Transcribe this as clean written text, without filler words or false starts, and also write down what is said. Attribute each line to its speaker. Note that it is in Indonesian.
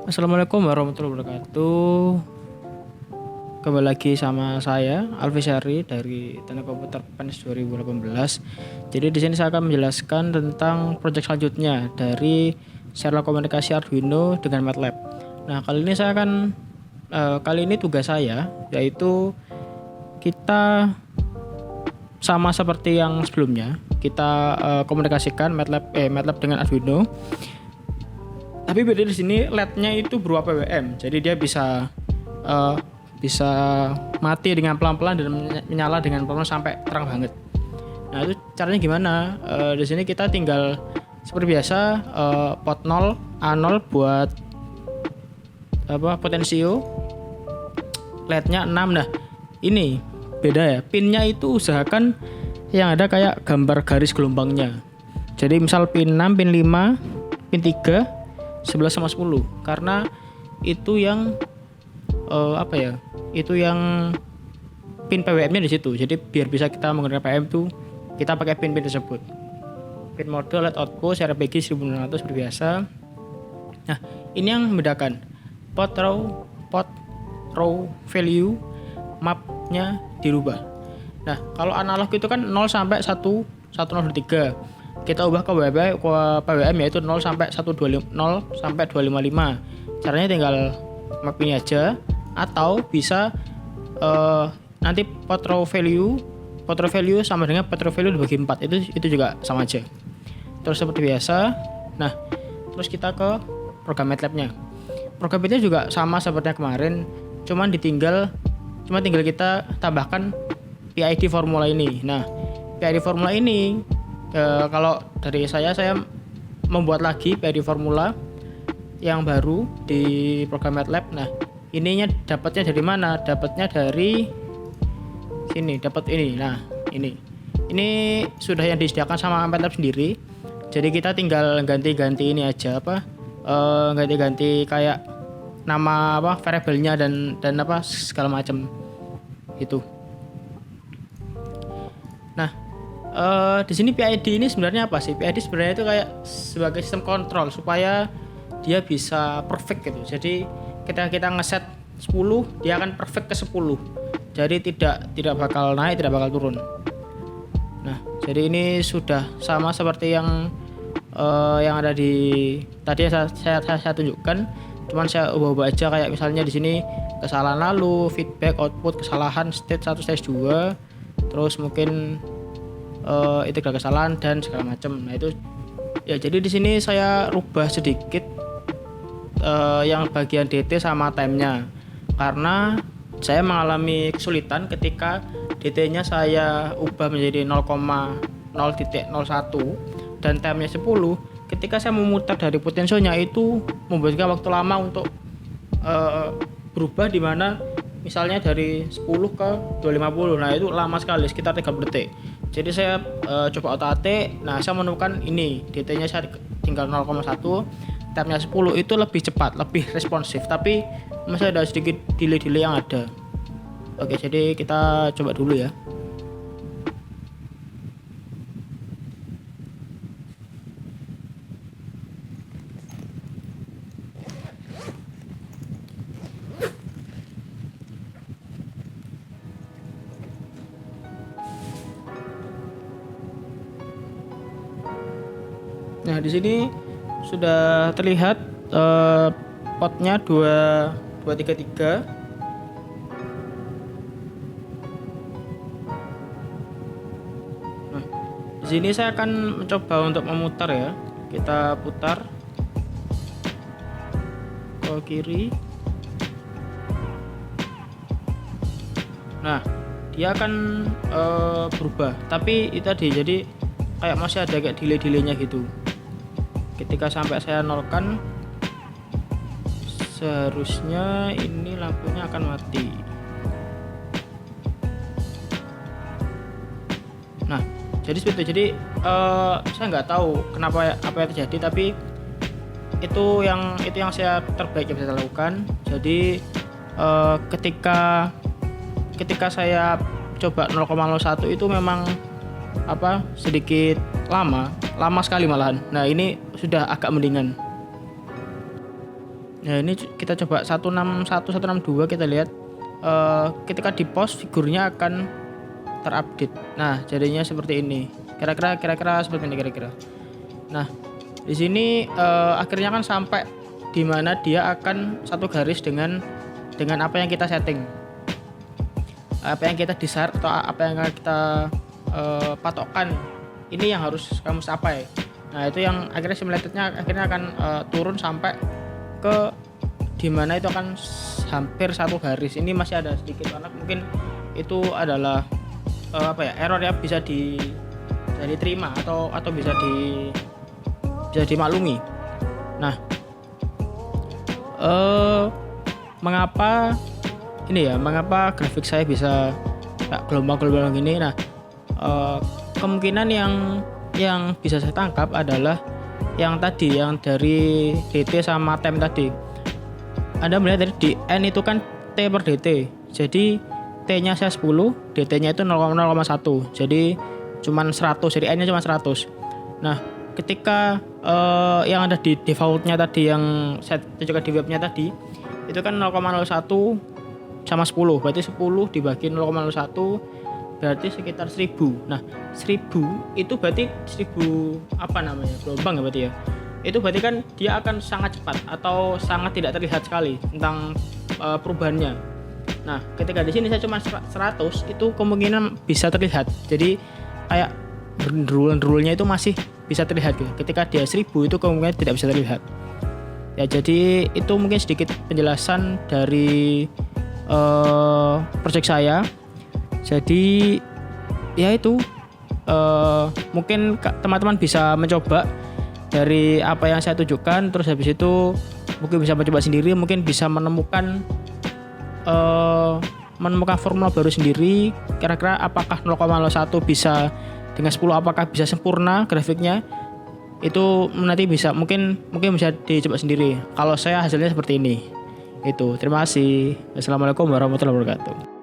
Speaker 1: Assalamualaikum warahmatullahi wabarakatuh. Kembali lagi sama saya Alfi Syari dari Teknik Komputer PENS 2018. Jadi di sini saya akan menjelaskan tentang proyek selanjutnya dari serial komunikasi Arduino dengan MATLAB. Nah, kali ini tugas saya yaitu kita sama seperti yang sebelumnya, kita komunikasikan MATLAB dengan Arduino. Tapi beda di sini LED-nya itu berupa PWM, jadi dia bisa mati dengan pelan-pelan dan menyala dengan pelan sampai terang banget. Nah, itu caranya gimana? Di sini kita tinggal seperti biasa pot 0 A0 buat potensio, LED-nya 6. Nah, ini beda ya. Pinnya itu usahakan yang ada kayak gambar garis gelombangnya. Jadi misal pin 6, pin 5, pin 3 11 sama 10 karena itu yang itu yang pin PWM-nya di situ. Jadi biar bisa kita menggunakan PWM itu kita pakai pin-pin tersebut. Pin mode LED output RPG 1600 seperti biasa. Nah, ini yang membedakan pot row value map-nya dirubah. Nah, kalau analog itu kan 0 sampai 103. Kita ubah ke PWM yaitu 0 sampai 125 0 sampai 255. Caranya tinggal map ini aja atau bisa nanti pot row value sama dengan pot row value dibagi 4. Itu juga sama aja. Terus seperti biasa. Nah, terus kita ke program MATLAB-nya. Program MATLAB juga sama seperti yang kemarin, cuma tinggal kita tambahkan PID formula ini. Nah, PID formula ini kalau dari saya membuat lagi PID formula yang baru di program MATLAB. Nah, ininya dapatnya dari mana? Dapatnya dari sini, dapat ini. Nah, ini sudah yang disediakan sama MATLAB sendiri. Jadi kita tinggal ganti-ganti ini aja ganti-ganti kayak nama variabelnya dan segala macam itu. Nah, di sini PID ini sebenarnya apa sih? PID sebenarnya itu kayak sebagai sistem kontrol supaya dia bisa perfect gitu. Jadi ketika kita ngeset 10, dia akan perfect ke 10. Jadi tidak bakal naik, tidak bakal turun. Nah, jadi ini sudah sama seperti yang ada di tadi saya tunjukkan. Cuman saya ubah-ubah aja kayak misalnya di sini kesalahan lalu, feedback, output, kesalahan, stage 1, stage 2. Terus mungkin itu kesalahan dan segala macam. Nah, itu ya, jadi di sini saya rubah sedikit yang bagian DT sama time-nya karena saya mengalami kesulitan ketika DT-nya saya ubah menjadi 0,0.01 dan time-nya 10. Ketika saya memutar dari potensionya itu membutuhkan waktu lama untuk berubah, di mana misalnya dari 10 ke 250. Nah, itu lama sekali, sekitar 30 detik. Jadi saya coba otak-atik. Nah, saya menemukan ini DT-nya saya tinggal 0,1, tab-nya 10 itu lebih cepat, lebih responsif, tapi masih ada sedikit delay yang ada. Oke, jadi kita coba dulu ya. Nah, di sini sudah terlihat potnya 233. Nah, di sini saya akan mencoba untuk memutar ya. Kita putar ke kiri. Nah, dia akan berubah. Tapi itu tadi, jadi kayak masih ada kayak delay-delaynya gitu. Ketika sampai saya nolkan, seharusnya ini lampunya akan mati. Nah, jadi seperti itu. Jadi saya nggak tahu kenapa apa yang terjadi, tapi itu yang saya terbaik yang bisa lakukan. Jadi ketika saya coba 0,01 itu memang sedikit lama sekali malahan. Nah, ini sudah agak mendingan. Nah ini kita coba 161 162 kita lihat ketika di post figurnya akan terupdate. Nah jadinya seperti ini, kira-kira seperti ini kira-kira. Nah di sini akhirnya kan sampai di mana dia akan satu garis dengan apa yang kita setting, apa yang kita desire atau apa yang kita patokkan, ini yang harus kamu capai. Nah itu yang akhirnya simulatornya akhirnya akan turun sampai ke dimana itu akan hampir satu garis. Ini masih ada sedikit karena mungkin itu adalah error ya, bisa diterima atau bisa dimaklumi. Nah mengapa grafik saya bisa gelombang-gelombang gini? Nah kemungkinan yang bisa saya tangkap adalah yang dari DT sama tem tadi. Anda melihat dari di N itu kan T per DT, jadi T nya saya 10, DT nya itu 0,1, jadi cuman 100, jadi N nya cuma 100. Nah ketika yang ada di defaultnya tadi yang saya tunjukkan di webnya tadi itu kan 0,01 sama 10, berarti 10 dibagi 0,01 berarti sekitar 1000. Nah 1000 itu berarti 1000 gelombang ya berarti ya. Itu berarti kan dia akan sangat cepat atau sangat tidak terlihat sekali tentang perubahannya. Nah ketika di sini saya cuma 100, itu kemungkinan bisa terlihat, jadi kayak rule-nya itu masih bisa terlihat gitu. Ketika dia 1000 itu kemungkinan tidak bisa terlihat ya. Jadi itu mungkin sedikit penjelasan dari project saya. Jadi ya itu mungkin teman-teman bisa mencoba dari apa yang saya tunjukkan, terus habis itu mungkin bisa mencoba sendiri, mungkin bisa menemukan formula baru sendiri. Kira-kira apakah 0,01 bisa dengan 10, apakah bisa sempurna grafiknya? Itu nanti mungkin bisa dicoba sendiri. Kalau saya hasilnya seperti ini. Itu. Terima kasih. Assalamualaikum warahmatullahi wabarakatuh.